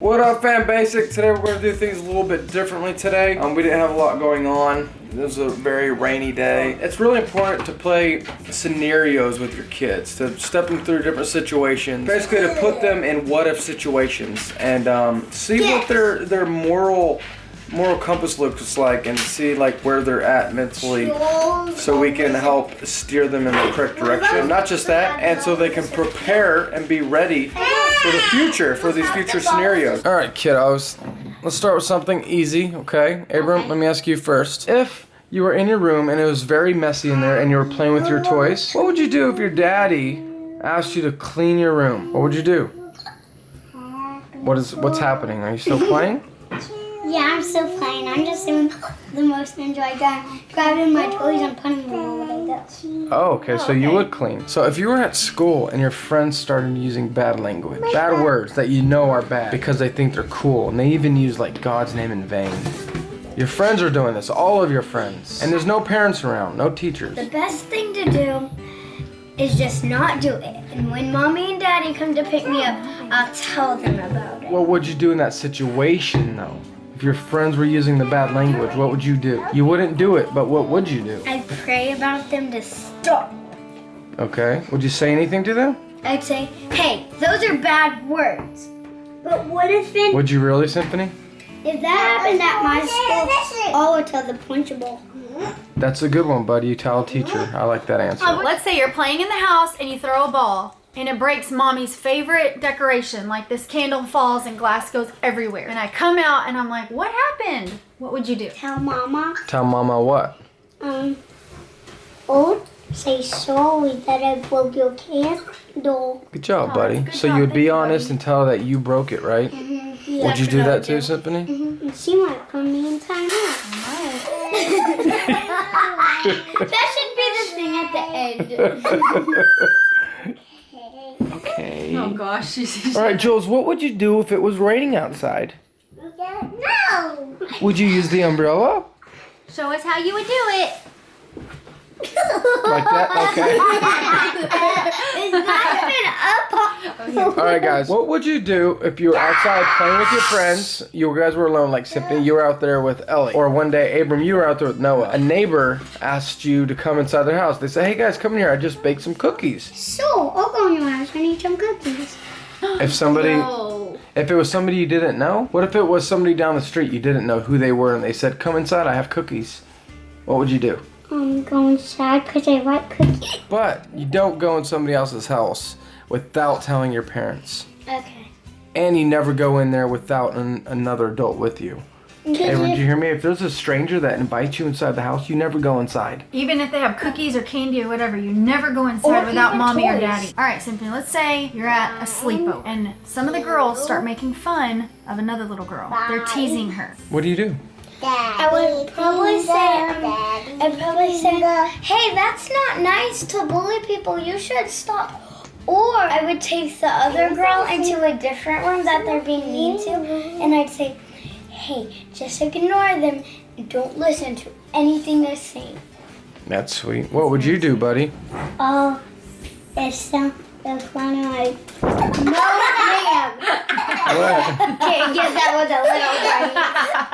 What up, Fan Basic? Today we're gonna do things a little bit differently today. We didn't have a lot going on. It was a very rainy day. It's really important to play scenarios with your kids, to step them through different situations. Basically to put them in what-if situations and see what their moral compass looks like and see like where they're at mentally so we can help steer them in the correct direction. Not just that, and so they can prepare and be ready for the future, for these future scenarios. All right, kiddos, let's start with something easy, okay? Abram, let me ask you first. If you were in your room and it was very messy in there and you were playing with your toys, what would you do if your daddy asked you to clean your room? What would you do? What's happening? Are you still playing? Yeah, I'm still playing. I'm just doing the most enjoy guy, grabbing my toys and putting them away. Oh, okay, so you would clean. So if you were at school and your friends started using bad language, bad words that you know are bad because they think they're cool, and they even use like God's name in vain. Your friends are doing this, all of your friends. And there's no parents around, no teachers. The best thing to do is just not do it. And when mommy and daddy come to pick me up, I'll tell them about it. What would you do in that situation though? If your friends were using the bad language, what would you do? You wouldn't do it, but what would you do? I'd pray about them to stop. Okay. Would you say anything to them? I'd say, hey, those are bad words. But what if it... Would you really, Symphony? If that happened at my school, I would tell the principal. That's a good one, buddy. You tell a teacher. I like that answer. Let's say you're playing in the house and you throw a ball and it breaks mommy's favorite decoration. Like this candle falls and glass goes everywhere. And I come out and I'm like, what happened? What would you do? Tell mama. Tell mama what? Say sorry that I broke your candle. Good job, buddy. So you would be honest and tell her that you broke it, right? Yeah. Would you do that too, Symphony? And she might put me in time out. That should be the thing at the end. Okay. Oh gosh. All right, Jules, what would you do if it was raining outside? No! Would you use the umbrella? Show us how you would do it. Like that? Okay. It's not even up. All right, guys. What would you do if you were outside playing with your friends? You guys were alone, like Symphony. You were out there with Ellie. Or one day, Abram, you were out there with Noah. A neighbor asked you to come inside their house. They said, hey, guys, come in here. I just baked some cookies. So, I'll go in your house and eat some cookies. If it was somebody you didn't know? What if it was somebody down the street you didn't know who they were and they said, come inside, I have cookies. What would you do? Go inside because I like cookies. But you don't go in somebody else's house without telling your parents. Okay. And you never go in there without another adult with you. Hey, did you hear me? If there's a stranger that invites you inside the house, you never go inside. Even if they have cookies or candy or whatever, you never go inside without mommy or daddy. All right, Symphony, let's say you're at a sleepover and some of the girls start making fun of another little girl. They're teasing her. What do you do? I would probably say, hey, that's not nice to bully people. You should stop. Or I would take the other girl into a different room that they're being mean to, and I'd say, hey, just ignore them and don't listen to anything they're saying. That's sweet. What would you do, buddy? It's one of my... No, ma'am. What? Can't get that with a little one.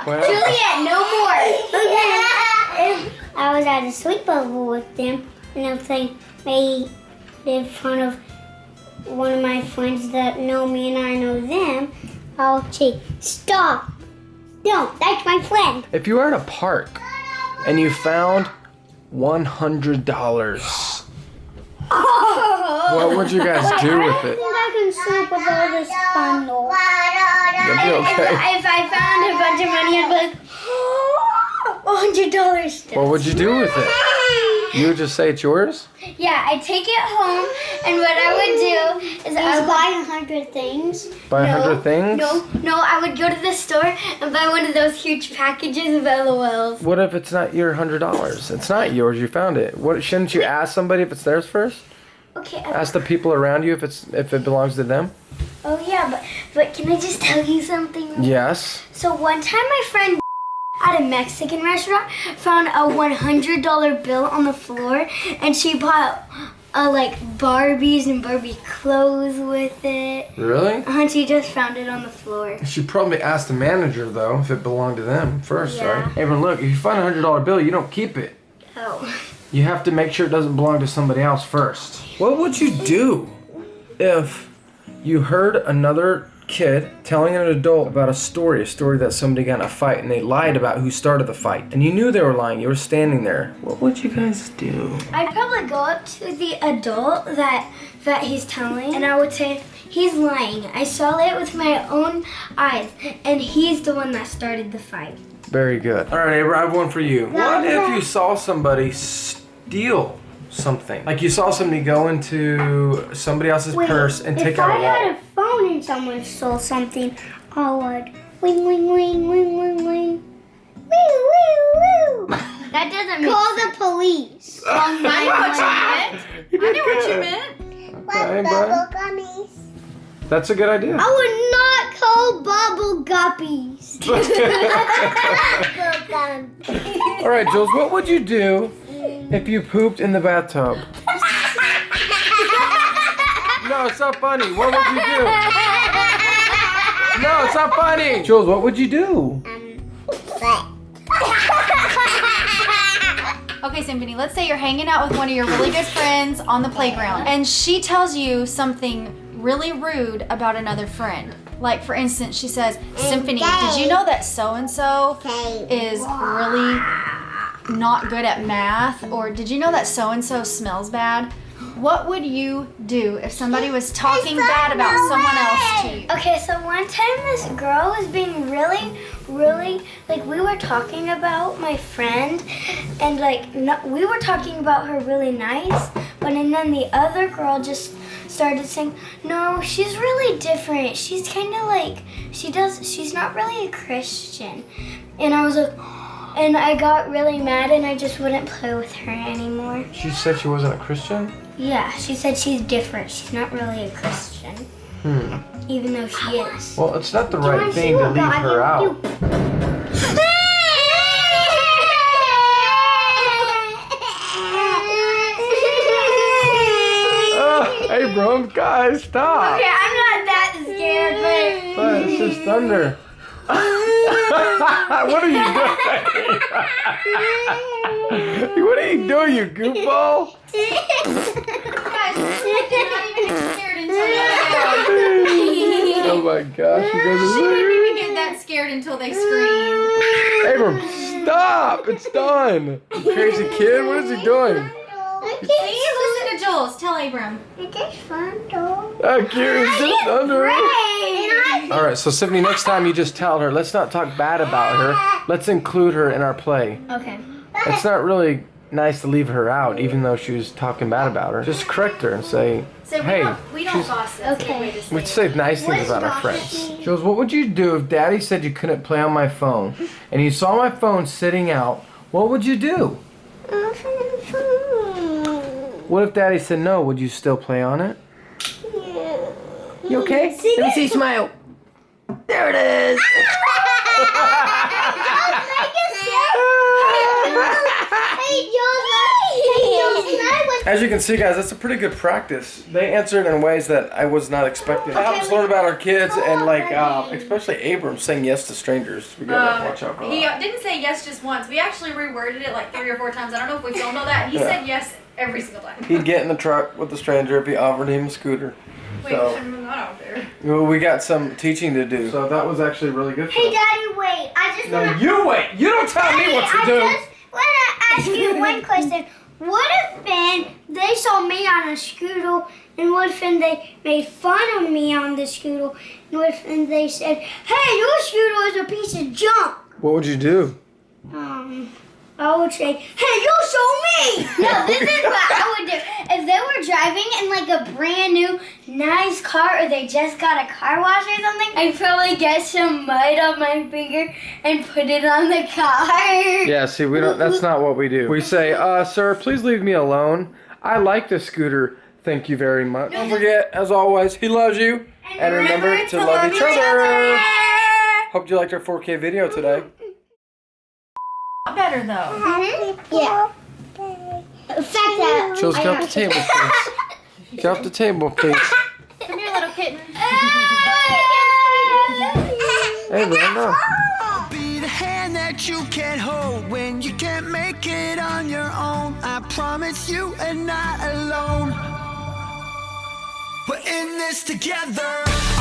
What? Juliet, no more. Okay. I was at a sleepover with them, and I'm playing made in front of one of my friends that know me and I know them. I'll say, stop. Don't. That's my friend. If you were at a park and you found $100, what would you guys do with it? I can sleep with all this bundle. You'll be okay. If I found a bunch of money, I'd be like, $100 still. What would you do with it? You would just say it's yours? Yeah, I take it home, and what I would do is I would buy 100 things. Buy 100 things? No, I would go to the store and buy one of those huge packages of LOLs. What if it's not your $100? It's not yours. You found it. What? Shouldn't you ask somebody if it's theirs first? Okay. Ask the people around you if it belongs to them. Oh yeah, but can I just tell you something? Yes. So one time my friend at a Mexican restaurant found a $100 bill on the floor, and she bought like Barbies and Barbie clothes with it. Really? She just found it on the floor. She probably asked the manager though if it belonged to them first, Yeah. right? Abram, look, if you find $100 bill, you don't keep it. Oh. You have to make sure it doesn't belong to somebody else first. What would you do if you heard another kid telling an adult about a story that somebody got in a fight and they lied about who started the fight, and you knew they were lying, you were standing there? What would you guys do? I'd probably go up to the adult that he's telling, and I would say, he's lying. I saw it with my own eyes, and he's the one that started the fight. Very good. All right, Abram, I have one for you. What if you saw somebody steal something? Like you saw somebody go into somebody else's purse and take out a If I had wallet. a phone and someone stole something, I would wing, wing, wing, wing, wing, wing. Woo, woo, woo. That doesn't make Call the police. I knew what you meant. Okay, bud. gummies. That's a good idea. I would not call bubble guppies. All right, Jules, what would you do if you pooped in the bathtub? No, it's not funny. What would you do? No, it's not funny. Jules, what would you do? Okay, Symphony, let's say you're hanging out with one of your really good friends on the playground, and she tells you something really rude about another friend. Like, for instance, she says, Symphony, did you know that so-and-so is really not good at math? Or did you know that so-and-so smells bad? What would you do if somebody was talking bad about someone else to you? Okay, so one time this girl was being really, like we were talking about my friend, and like we were talking about her really nice, and then the other girl just started saying, no, she's really different. She's kind of like, she's not really a Christian. And I was like, and I got really mad and I just wouldn't play with her anymore. She said she wasn't a Christian? Yeah, she said she's different. She's not really a Christian. Even though she is. Well, it's not the right thing to leave her out. Abram, guys, stop. Okay, I'm not that scared, But it's just thunder. What are you doing? What are you doing, you goofball? Guys, you're not even scared until Oh my gosh, you guys She are wouldn't even get that scared until they scream. Abram, stop! It's done. Crazy kid, what is he doing? See, listen to Jules. Tell Abram. It's just fun, though. How cute is this thunder? All right, so Symphony, next time you just tell her, let's not talk bad about her. Let's include her in our play. Okay. It's not really nice to leave her out, even though she was talking bad about her. Just correct her and say, hey, we don't gossip. Okay. we'd say nice things about our friends. Jules, what would you do if Daddy said you couldn't play on my phone, and you saw my phone sitting out? What would you do? What if Daddy said no? Would you still play on it? You okay? Let me see you smile. There it is. As you can see, guys, that's a pretty good practice. They answered in ways that I was not expecting. It helps us learn about our kids and, like, especially Abram saying yes to strangers. We gotta watch out for He that. didn't say yes just once. We actually reworded it like 3 or 4 times. I don't know if we filmed all that. And he said yes every single time. He'd get in the truck with the stranger if he offered him a scooter. Wait, So, I'm not out there. well, we got some teaching to do. So that was actually really good for Hey, us. Daddy, wait. I just No, want to... you wait. You don't tell me what to do. I just want to ask you one question. What if they saw me on a scooter, and what if they made fun of me on the scooter, and what if they said, hey, your scooter is a piece of junk? What would you do? I would say, hey, you show me! No, this is what I would do. If they were driving in like a brand new, nice car, or they just got a car wash or something, I'd probably get some mud on my finger and put it on the car. Yeah, see, we don't. That's not what we do. We say, sir, please leave me alone. I like the scooter. Thank you very much. Don't forget, as always, he loves you. And remember to love each other. Hope you liked our 4K video today. Better though. Yeah. Jules, get off the table, please. Get off the table, please. Come here, little kitten. Hey, Brenda. I'll be the hand that you can't hold when you can't make it on your own. I promise you are not alone. We're in this together.